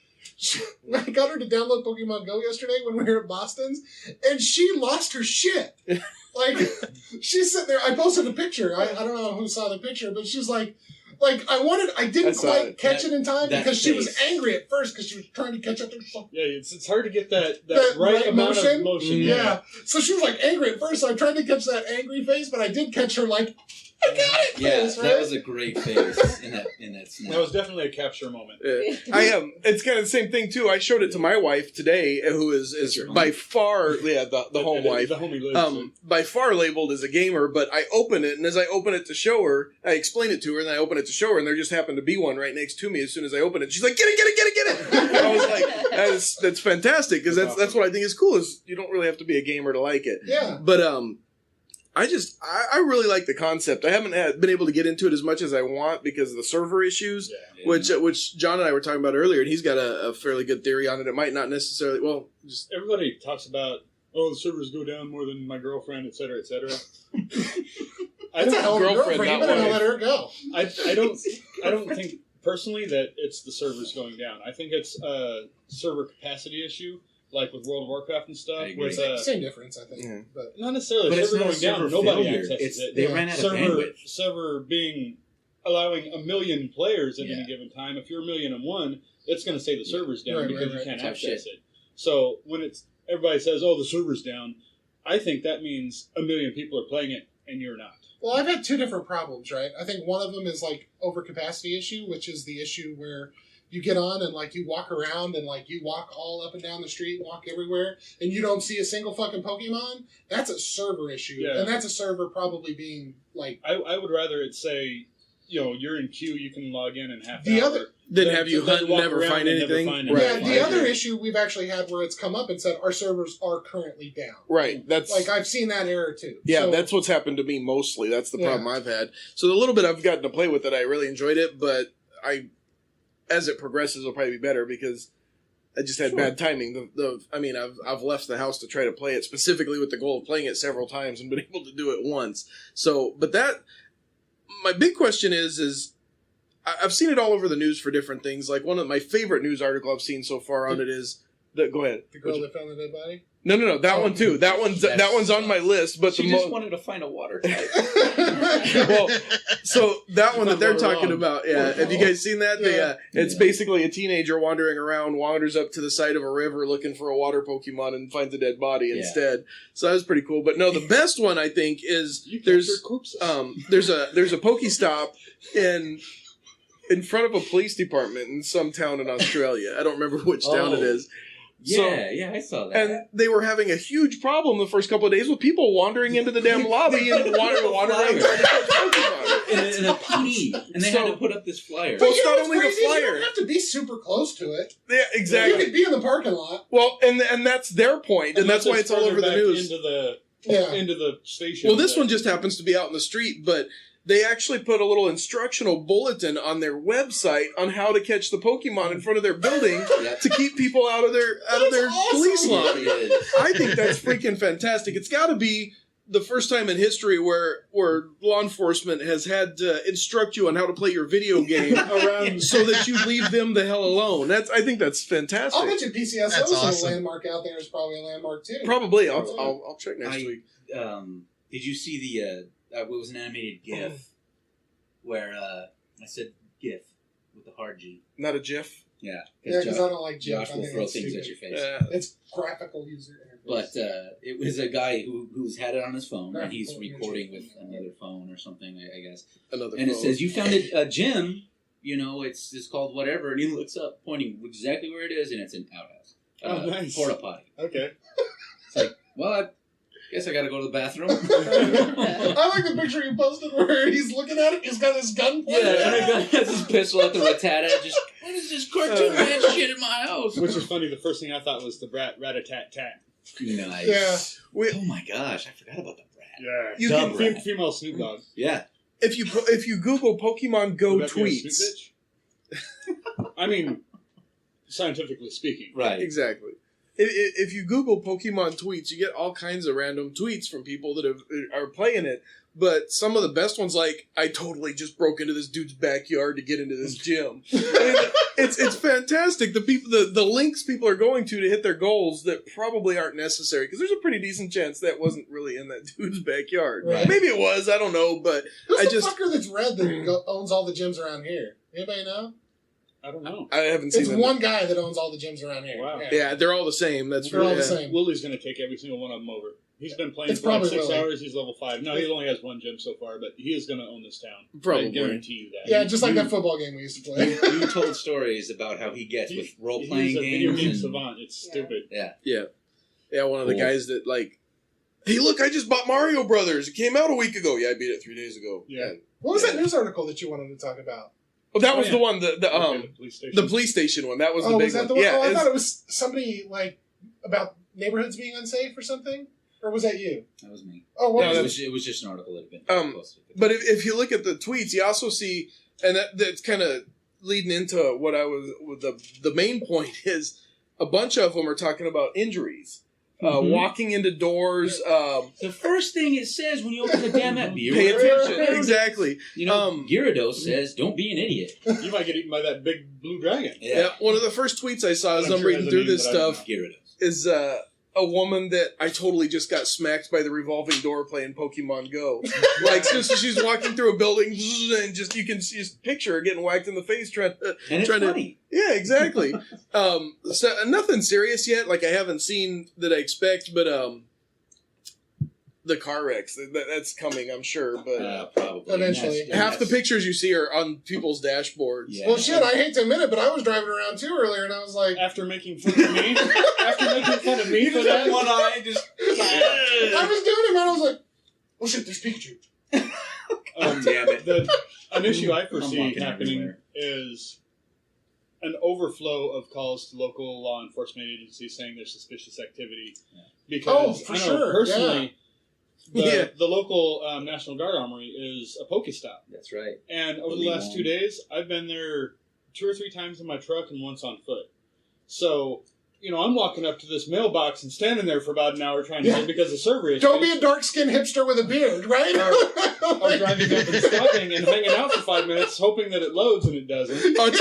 I got her to download Pokemon Go yesterday when we were at Boston's, and she lost her shit. Like, she's sitting there. I posted a picture. I don't know who saw the picture, but she's like I didn't quite catch it in time because she was angry at first because she was trying to catch up to herself. Yeah, it's hard to get that right amount of motion. Yeah. So she was like angry at first, so I tried to catch that angry face, but I did catch her like, I got it face, right? That was a great face in that snap. That was definitely a capture moment. It's kind of the same thing too. I showed it to my wife today, who is by far the home wife. The homie lives. By far labeled as a gamer, but I open it, and as I open it to show her, I explain it to her, and I open it to show her, and there just happened to be one right next to me as soon as I open it. She's like, "Get it!" And I was like, "That's fantastic," because that's what I think is cool. Is you don't really have to be a gamer to like it. Yeah. But I really like the concept. I haven't been able to get into it as much as I want because of the server issues, which John and I were talking about earlier, and he's got a fairly good theory on it. It might not necessarily, just everybody talks about, the servers go down more than my girlfriend, et cetera, et cetera. I don't That's a girlfriend. You better let her go. I don't think personally that it's the servers going down. I think it's a server capacity issue. Like with World of Warcraft and stuff. Same difference, I think. Yeah. But not necessarily. The server going down, nobody accesses it. They ran out of bandwidth. Server allowing 1 million players at any given time. If you're 1,000,001, it's going to say the server's down because you can't access it. So when everybody says, "Oh, the server's down," I think that means 1 million people are playing it and you're not. Well, I've had two different problems, right? I think one of them is like overcapacity issue, which is the issue where you get on and like you walk around and like you walk all up and down the street, walk everywhere, and you don't see a single fucking Pokemon. That's a server issue, and that's a server probably being like. I would rather it say, you're in queue, you can log in half the an hour. other. Then have you hunt and never find anything? Yeah, the other issue we've actually had where it's come up and said our servers are currently down. Right, that's like I've seen that error too. Yeah, so, that's what's happened to me mostly. That's the problem I've had. So the little bit I've gotten to play with it, I really enjoyed it, but as it progresses, it'll probably be better because I just had bad timing. I've left the house to try to play it specifically with the goal of playing it several times and been able to do it once. So, but my big question is I've seen it all over the news for different things. Like one of my favorite news article I've seen so far on it is go ahead. The girl that found the dead body? No, that one too. That one's on my list. But she just wanted to find a water type. Well, so that one that they're talking about, have you guys seen that? It's basically a teenager wanders up to the side of a river looking for a water Pokemon and finds a dead body instead. So that was pretty cool. But no, the best one I think is there's a Pokestop in front of a police department in some town in Australia. I don't remember which town it is. I saw that. And they were having a huge problem the first couple of days with people wandering into the damn lobby and wandering in a PD. And they had to put up this flyer. Well, it's not only the flyer. You don't have to be super close to it. Yeah, exactly. You could be in the parking lot. Well, and that's their point, and that's why it's all over the news. Into the station. Well, this one just happens to be out in the street, but they actually put a little instructional bulletin on their website on how to catch the Pokemon in front of their building to keep people out of their police lobby. I think that's freaking fantastic. It's got to be the first time in history where law enforcement has had to instruct you on how to play your video game around so that you leave them the hell alone. I think that's fantastic. I'll bet you PCSO's a landmark out there is probably a landmark too. Probably. I'll check next week. Did you see the? It was an animated GIF where I said GIF with the hard G. Not a GIF. Yeah. Yeah, because I don't like GIF. Josh I will think throw it's things stupid. at your face. It's graphical user interface. But it was a guy who's had it on his phone, and he's Graphical recording user with another phone or something, I guess. Another And it phone. says, you found a gym, it's called whatever, and he looks up, pointing exactly where it is, and it's an outhouse. Oh, nice. Porta potty. Okay. It's like, well, I guess I gotta go to the bathroom. I like the picture you posted where he's looking at it. He's got his gun pointed. Yeah, and a guy has his pistol at the Rattata. Just, what is this cartoon man shit in my house? Which is funny. The first thing I thought was the rat-a-tat-tat. Nice. Yeah. Oh my gosh, I forgot about the rat. Yeah. You Dub can, rat. Female Snoop Dogg. Yeah. if you Google Pokemon Go Would that be a tweets, Snoop bitch? I mean, scientifically speaking. Right. exactly. If you Google Pokemon tweets, you get all kinds of random tweets from people that are playing it. But some of the best ones, like, I totally just broke into this dude's backyard to get into this gym. I mean, it's fantastic. The links people are going to hit their goals that probably aren't necessary, because there's a pretty decent chance that wasn't really in that dude's backyard. Right. Maybe it was, I don't know, but Who's I the just fucker that's red that owns all the gyms around here? Anybody know? I don't know. I haven't seen It's them. one guy that owns all the gyms around here. Wow. Yeah, they're all the same. That's They're all really, the same. Willie's going to take every single one of them over. He's been playing It's for like probably 6 Willie. hours. He's level 5. No, he only has one gym so far, but he is going to own this town. Probably. I guarantee you that. Yeah, just like that football game we used to play. You told stories about how he gets with role-playing He's a games. video game and- savant. It's stupid. Yeah, one of the Cool. guys that, like, hey, look, I just bought Mario Brothers. It came out a week ago. Yeah, I beat it 3 days ago. Yeah. What was that news article that you wanted to talk about? Oh, that Oh, was yeah. the one, Okay, police station. the police station one. That was the Oh, big was that one. the one? Yeah, Oh, I it's- thought it was somebody, like, about neighborhoods being unsafe or something? Or was that you? That was me. Oh, what No, was It was just an article that had been posted. but if you look at the tweets, you also see, and that's kind of leading into what I was, the main point is a bunch of them are talking about injuries. Mhm. Walking into doors, The first thing it says when you open the damn app, be pay aware. attention. Exactly. You know, Gyarados Mm. says, "Don't be an idiot." You might get eaten by that big blue dragon. Yeah. One of the first tweets I saw as I'm I'm sure it reading has a through name this that I don't stuff Gyarados. is a woman that I totally just got smacked by the revolving door playing Pokemon Go. Like, so she's walking through a building and just, you can just picture her getting whacked in the face trying to... And it's trying to- funny. Yeah, exactly. So nothing serious yet, like I haven't seen that I expect, but the car wrecks, that's coming, I'm sure, but Probably. Eventually. And half the that's- pictures you see are on people's dashboards. Yeah. Well, shit, I hate to admit it, but I was driving around too earlier, and I was like, After making fun of me? After making fun of me for that? one eye just. I was doing it, man. I was like, oh shit, there's Pikachu. Damn it. An issue I I'm foresee walking happening everywhere. is an overflow of calls to local law enforcement agencies saying there's suspicious activity. Yeah. Because Oh, for I know sure, personally, Yeah. the local National Guard Armory is a Pokestop. That's right. And over the Believe last on. 2 days, I've been there 2 or 3 times in my truck and once on foot. So, I'm walking up to this mailbox and standing there for about an hour trying to Yeah. get because the server is. Don't be a dark-skinned hipster with a beard, right? I'm driving up and stopping and hanging out for 5 minutes, hoping that it loads, and it doesn't. Oh,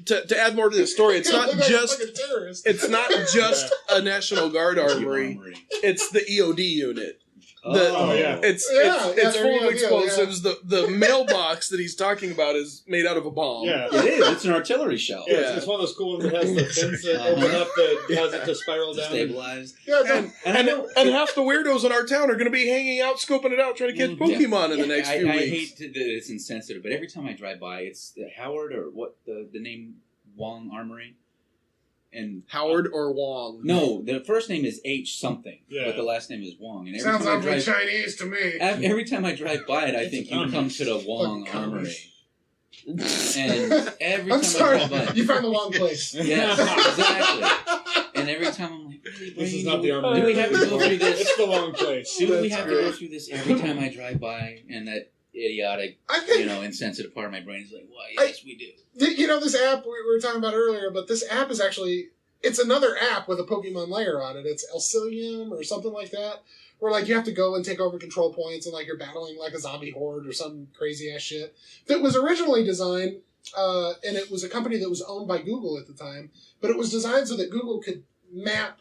to add more to this story, it's You not look like a just fucking terrorist. it's not just a National Guard armory. It's the EOD unit. Oh, yeah. It's Yeah, it's they're full of EOD, explosives. The mailbox that he's talking about is made out of a bomb. Yeah. It is. It's an artillery shell. Yeah, Yeah. it's one of those cool ones that has the fins that open up that cause it to spiral down. Stabilized. Yeah, And half the weirdos in our town are going to be hanging out, scoping it out, trying to catch Pokemon in the next few I weeks. hate that it's insensitive, but every time I drive by, it's the Howard or what the name Wong Armory, and Howard or Wong? no, the first name is H something, Yeah. but the last name is Wong. And every sounds time I awfully drive, Chinese to me. every time I drive by it, I It's think an you come to the Wong Fucking Armory, commies. and every I'm time sorry, I drive by, you found the wrong place. yes, exactly. And every time I'm like, really, This is Brain, not the do armory. we have to go through this? It's the wrong place. Do we That's have to go great. through this every time I drive by? And that idiotic, I think, insensitive part of my brain is like, why, yes, we do. this app we were talking about earlier, but this app is actually, it's another app with a Pokemon layer on it. It's Elcilium or something like that, where, like, you have to go and take over control points and, like, you're battling, like, a zombie horde or some crazy-ass shit. That was originally designed, and it was a company that was owned by Google at the time, but it was designed so that Google could map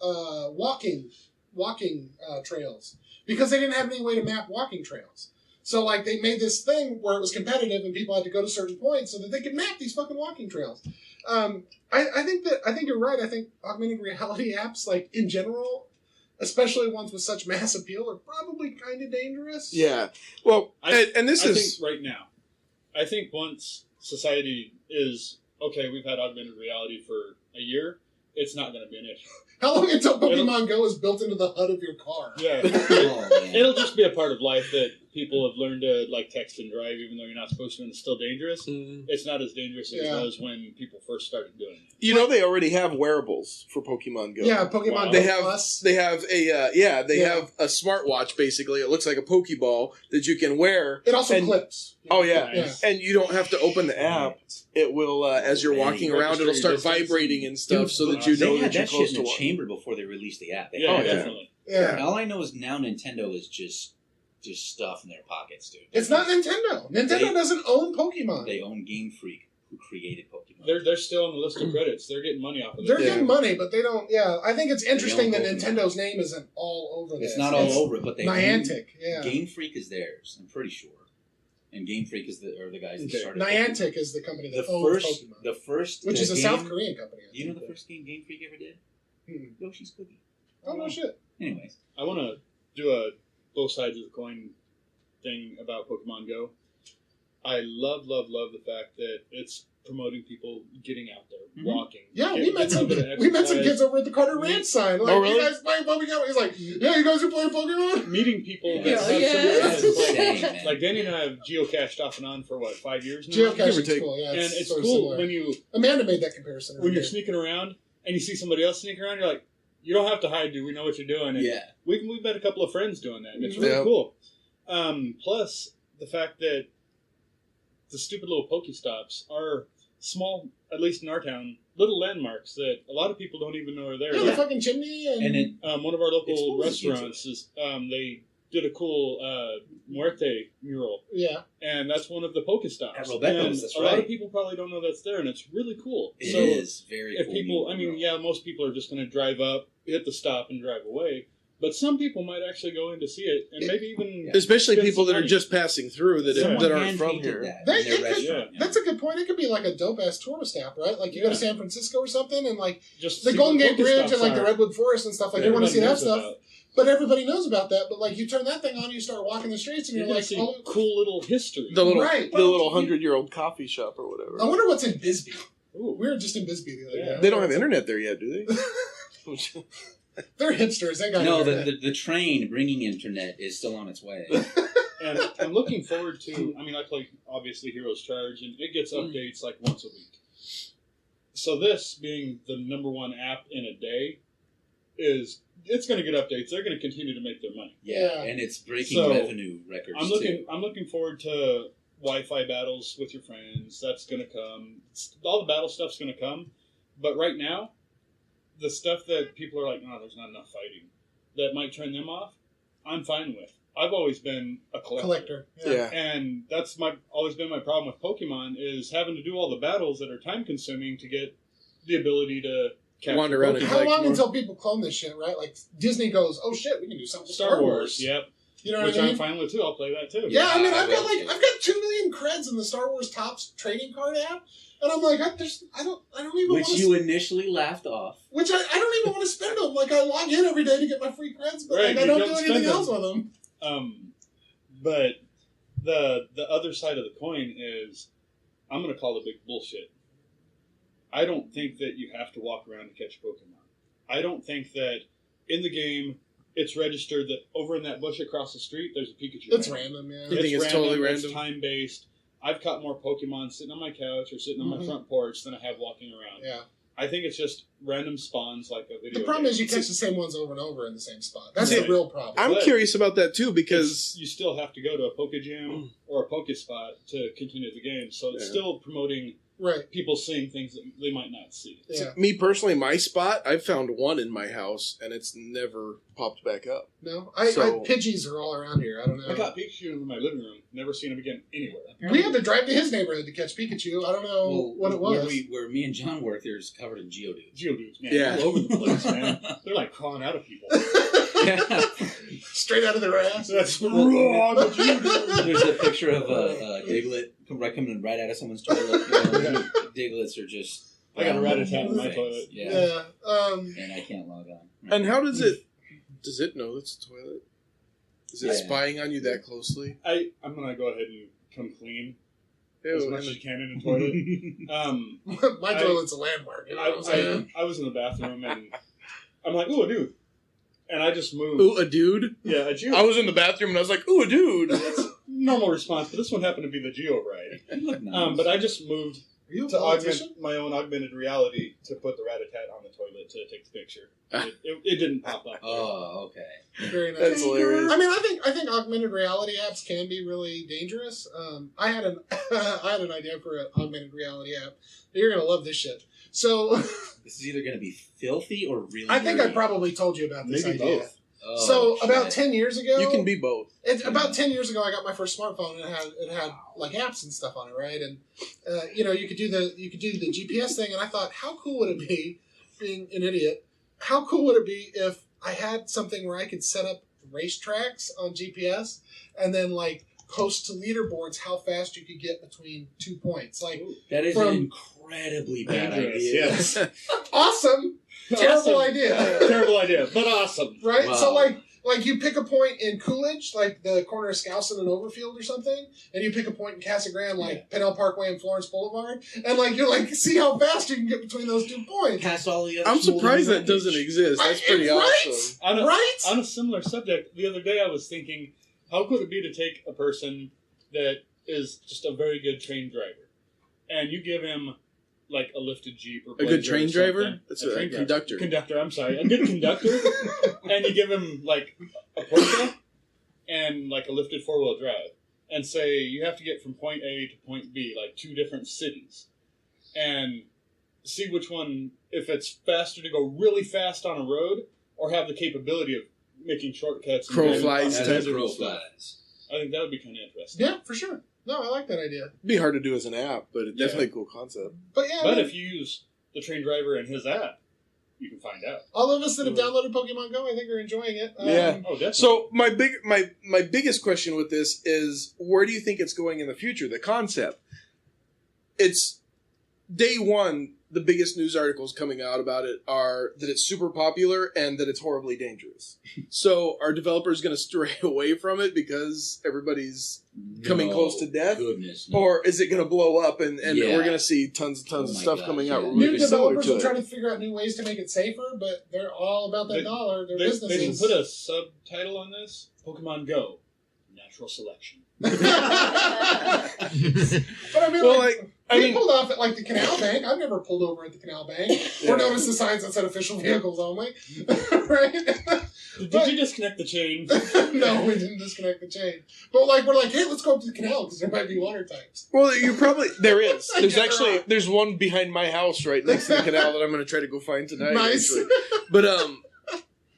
walking walking trails because they didn't have any way to map walking trails. So, like, they made this thing where it was competitive and people had to go to certain points so that they could map these fucking walking trails. I think you're right. I think augmented reality apps, like, in general, especially ones with such mass appeal, are probably kind of dangerous. Yeah. Well, I this is... think right now, I think once society is, okay, we've had augmented reality for a year, it's not going to be an issue. How long until Pokemon Go is built into the HUD of your car? Yeah. It'll just be a part of life that people have learned to, like, text and drive, even though you're not supposed to, and it's still dangerous. It's not as dangerous as it was when people first started doing it. You know, they already have wearables for Pokemon Go. Yeah, Pokemon They Go have Plus. they have have a smartwatch. Basically, it looks like a Pokeball that you can wear. It also clips. Oh yeah. Nice. And you don't have to open the app. It will, as you're walking around, it'll start vibrating and stuff, so that you know they had that you're that close shit to in the one. chamber before they released the app. They Yeah, had that. definitely. Yeah. All I know is now Nintendo is just stuff in their pockets, dude. It's not Nintendo. Nintendo doesn't own Pokemon. They own Game Freak, who created Pokemon. They're still on the list of credits. They're getting money off of it. They're getting money, but they don't. Yeah, I think it's interesting that Pokemon. Nintendo's name isn't all over this. It's not all over it, but they Niantic, own, Game Freak is theirs. I'm pretty sure. And Game Freak is the guys that started Niantic is the company that owns Pokemon. Which is a South Korean company. Do you know the first game Game Freak ever did? Yoshi's Cookie. Oh, no shit. Anyways. I want to do a both sides of the coin thing about Pokemon Go. I love the fact that it's promoting people getting out there, walking. Yeah, we met some kids over at the Carter Ranch sign. Like, really? You guys playing Pokemon? He's like, yeah, you guys are playing Pokemon? Meeting people that have similar like Danny and I have geocached off and on for 5 years now? Geocaching's cool, yeah. And it's cool similar. when you... Amanda made that comparison. When you're sneaking around and you see somebody else sneaking around, you're like, you don't have to hide, dude. We know what you're doing. And we've met a couple of friends doing that. And it's really cool. Plus, the fact that the stupid little Pokestops are small, at least in our town, little landmarks that a lot of people don't even know are there. Yeah, the fucking chimney. And one of our local restaurants is they did a cool Muerte mural. Yeah. And that's one of the Pokestops. At Robeco's, that's a lot of people probably don't know that's there, and it's really cool. It is very cool. If people, most people are just going to drive up, hit the stop, and drive away. But some people might actually go in to see it, and maybe even... Especially people that are just passing through that aren't from here. That's a good point. It could be like a dope-ass tourist app, right? Like, you go to San Francisco or something, and, like, just the Golden Gate Bridge and, like, the Redwood Forest and stuff. Like, you want to see that stuff. But everybody knows about that. But, like, you turn that thing on, you start walking the streets, and you're like... cool little history. The little 100-year-old coffee shop or whatever. I wonder what's in Bisbee. Ooh. We were just in Bisbee the other day. They don't have internet there yet, do they? They're hipsters. They got the train bringing internet is still on its way. And I'm looking forward to... I play, obviously, Heroes Charge, and it gets updates, like, once a week. So this, being the #1 app in a day, it's going to get updates. They're going to continue to make their money. Yeah. And it's breaking revenue records, I'm looking forward to Wi-Fi battles with your friends. That's going to come. All the battle stuff's going to come. But right now, the stuff that people are like, no, there's not enough fighting, that might turn them off, I'm fine with. I've always been a collector. Yeah. And that's always been my problem with Pokemon, is having to do all the battles that are time-consuming to get the ability to wander around. How long until people clone this shit, right? Like, Disney goes, oh shit, we can do something with Star Wars. Yep. You know Which what I mean? I'm fine with too. I'll play that too. Yeah, I've got 2 million creds in the Star Wars Topps trading card app, and I'm like, I don't even. Which you initially laughed off. Which I don't even want to spend them. Like, I log in every day to get my free creds, but I don't do anything else with them. But the other side of the coin is, I'm going to call it big bullshit. I don't think that you have to walk around to catch Pokemon. I don't think that in the game it's registered that over in that bush across the street there's a Pikachu. It's random, yeah. You think it's totally random? It's time-based. I've caught more Pokemon sitting on my couch or sitting on my front porch than I have walking around. Yeah. I think it's just random spawns like a video. The problem is you catch the same ones over and over in the same spot. That's the real problem. I'm curious about that too, because you still have to go to a Pokegym or a Pokespot to continue the game. So it's still promoting people seeing things that they might not see. Yeah. Me personally, my spot, I've found one in my house, and it's never popped back up. No? Pidgeys are all around here. I don't know. I got Pikachu in my living room. Never seen him again anywhere. We had to drive to his neighborhood to catch Pikachu. I don't know what it was. Where me and John work, there's covered in Geodudes. Geodudes, man. Yeah. All over the place, man. They're like crawling out of people. Straight out of their ass. That's wrong. What you do? There's a picture of a Diglett coming right out of someone's toilet. Diglets are just. I got a rat-a-tat in my toilet. Yeah. Um, And I can't log on. And how does it know it's a toilet? Is it Yeah. spying on you that closely? I'm gonna go ahead and come clean as Ew, much as you can in the toilet. my toilet's a landmark. You know what I'm saying? I was in the bathroom and I'm like, ooh, a dude. And I just moved. Ooh, a dude? Yeah, a Geo. I was in the bathroom and I was like, ooh, a dude. That's a normal response, but this one happened to be the Geo ride. You look nice. But I just moved Are you a to politician? augment my own augmented reality to put the rat-a-tat on the toilet to take the picture. It didn't pop up. Oh, okay. Very nice. That's hilarious. I mean, I think augmented reality apps can be really dangerous. I had an idea for an augmented reality app. You're gonna love this shit. So This is either going to be filthy or really. I think I dirty. probably told you about this Maybe idea. both. Oh, So about shit. 10 years ago, You can be both. about 10 years ago, I got my first smartphone and it had like apps and stuff on it, right? And you could do the GPS thing, and I thought, how cool would it be, being an idiot? How cool would it be if I had something where I could set up racetracks on GPS and then like post to leaderboards how fast you could get between 2 points? Like, That is from- an incredibly bad Dangerous, idea. yes. awesome, terrible Awesome. idea. Terrible idea, but awesome. Right? Wow. So like you pick a point in Coolidge, like the corner of Skousen and Overfield or something, and you pick a point in Casa Grande, like Pennell Parkway and Florence Boulevard, and like you're like, see how fast you can get between those 2 points. Past all the other I'm surprised smouldering that doesn't wreckage. exist. That's pretty Right? awesome. On a similar subject, the other day I was thinking, how could it be to take a person that is just a very good train driver, and you give him like a lifted Jeep or A good Blazer or train driver? something. That's A a train driver. conductor. Conductor, I'm sorry. A good conductor, and you give him like a Porsche and like a lifted 4-wheel drive, and say you have to get from point A to point B, like 2 different cities, and see which one, if it's faster to go really fast on a road or have the capability of making shortcuts. and Crow driving flies across As type. deserts a and crow stuff. flies. I think that would be kind of interesting. Yeah, for sure. No, I like that idea. It'd be hard to do as an app, but it's definitely a cool concept. But yeah, I But mean, if you use the train driver and his app, you can find out. all of us that have downloaded Pokemon Go, I think are enjoying it. Yeah. Oh, definitely. So my biggest question with this is, where do you think it's going in the future? The concept. It's day one. The biggest news articles coming out about it are that it's super popular and that it's horribly dangerous. So are developers going to stray away from it because everybody's coming No, close to death? Goodness. No. Or is it going to blow up and Yeah. we're going to see tons of Oh my stuff gosh, coming out yeah. really new similar developers to are it? trying to figure out new ways to make it safer, but they're all about that They- dollar. Their they should businesses. put a subtitle on this: Pokemon Go, natural selection. But I mean, Well, they mean, pulled off at like the Canal Bank. I've never pulled over at the Canal Bank Yeah. or noticed the signs that said official vehicles only. Right? Did you disconnect the chain? No, we didn't disconnect the chain. But like we're like, hey, let's go up to the canal because there might be water types. well, you probably there is. There's Yeah, actually there are. there's one behind my house right next to the canal that I'm going to try to go find tonight. Nice. actually. But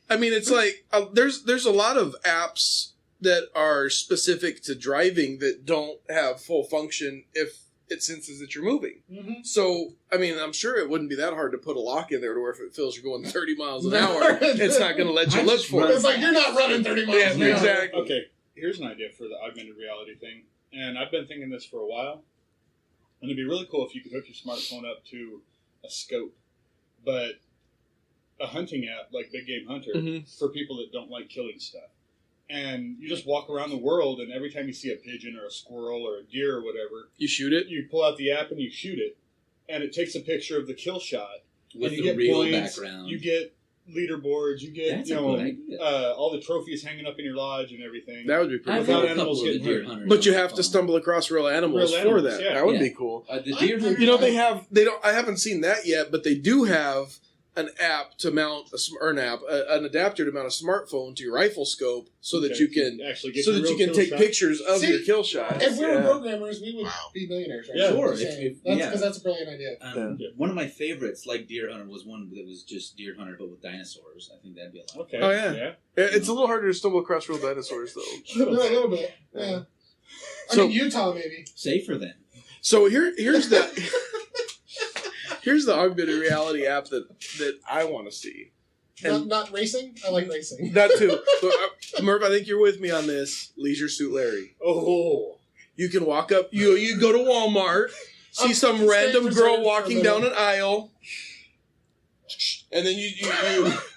I mean, it's like there's a lot of apps that are specific to driving that don't have full function if it senses that you're moving. Mm-hmm. So, I mean, I'm sure it wouldn't be that hard to put a lock in there to where if it feels you're going 30 miles an hour, it's not going to let you look for It's it. like you're not running 30 miles Yeah, an hour. exactly. Okay, here's an idea for the augmented reality thing, and I've been thinking this for a while. And it'd be really cool if you could hook your smartphone up to a scope, but a hunting app like Big Game Hunter Mhm. for people that don't like killing stuff. And you just walk around the world, and every time you see a pigeon or a squirrel or a deer or whatever, You shoot it. you pull out the app and you shoot it, and it takes a picture of the kill shot. With and you the get real points, background. you get leaderboards, you get That's a good idea. all the trophies hanging up in your lodge and everything. That would be pretty I've cool. Without had a couple animals of the getting deer hurt. hunters. But you on have the to phone. stumble across real animals, Real for animals, that. yeah. That would Yeah. be cool. The deer hunters. You know, they don't. I haven't seen that yet, but they do have an app to mount an adapter to mount a smartphone to your rifle scope, so that Okay, you can actually get so your that you real can kill take shot. pictures of See, your kill shots. If we were Yeah. programmers, we would Wow. be millionaires, right? Yeah, sure. Just saying. If- yeah. Because that's a brilliant idea. Yeah. One of my favorites, like Deer Hunter, was one that was just Deer Hunter but with dinosaurs. I think that'd be a lot. Okay. Oh, yeah. It's a little harder to stumble across real dinosaurs, though. Yeah, a little bit. Yeah. I So- mean, Utah, maybe. Safer then. So here's the here's the augmented reality app that I want to see. Not racing? I like racing. That too. But, Murph, I think you're with me on this. Leisure Suit Larry. Oh. You can walk up. You go to Walmart, see some random girl walking down an aisle, and then you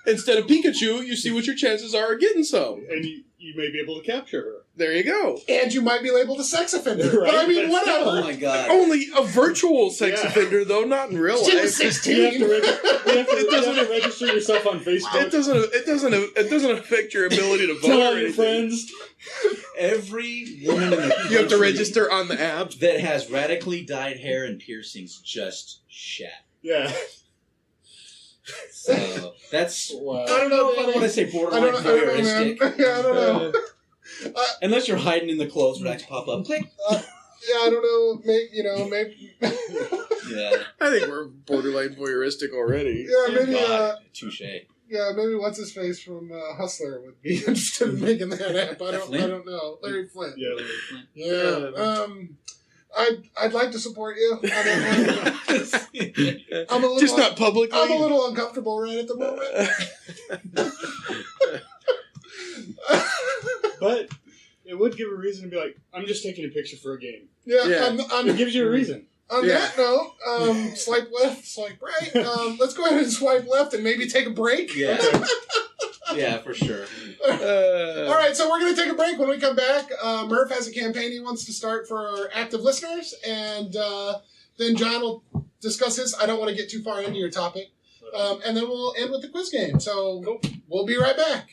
instead of Pikachu, you see what your chances are of getting some. And you may be able to capture her. There you go. And you might be labeled a sex offender. Right, But I mean, but whatever. Oh my god. Only a virtual sex Yeah. offender, though, not in real She life. was 16. You have to register yourself on Facebook. It doesn't affect your ability to vote Tell or all your anything. friends. Every woman in the country You have to register on the app. that has radically dyed hair and piercings just shat. Yeah. So that's Wow. I don't know, if I Danny. want to say I borderline don't know, man. voyeuristic. Yeah, I don't know. Unless you're hiding in the clothes for that to pop up. Click. Yeah, I don't know. Maybe. Yeah. I think we're borderline voyeuristic already. Yeah, maybe. God, touche. Yeah, maybe what's his face from Hustler would be interested in making that app. I don't know. Larry Flint. Yeah, Larry Flint. Yeah. I'd like to support you. I'm a little Just not publicly. I'm a little uncomfortable right at the moment. But it would give a reason to be like, I'm just taking a picture for a game. Yeah. Yeah. It gives you a reason. On Yeah. that note, swipe left, swipe right. Let's go ahead and swipe left and maybe take a break. Yeah. Yeah, for sure. All right, so we're going to take a break. When we come back, Murph has a campaign he wants to start for our active listeners, and then John will discuss his. I don't want to get too far into your topic. And then we'll end with the quiz game. So we'll be right back.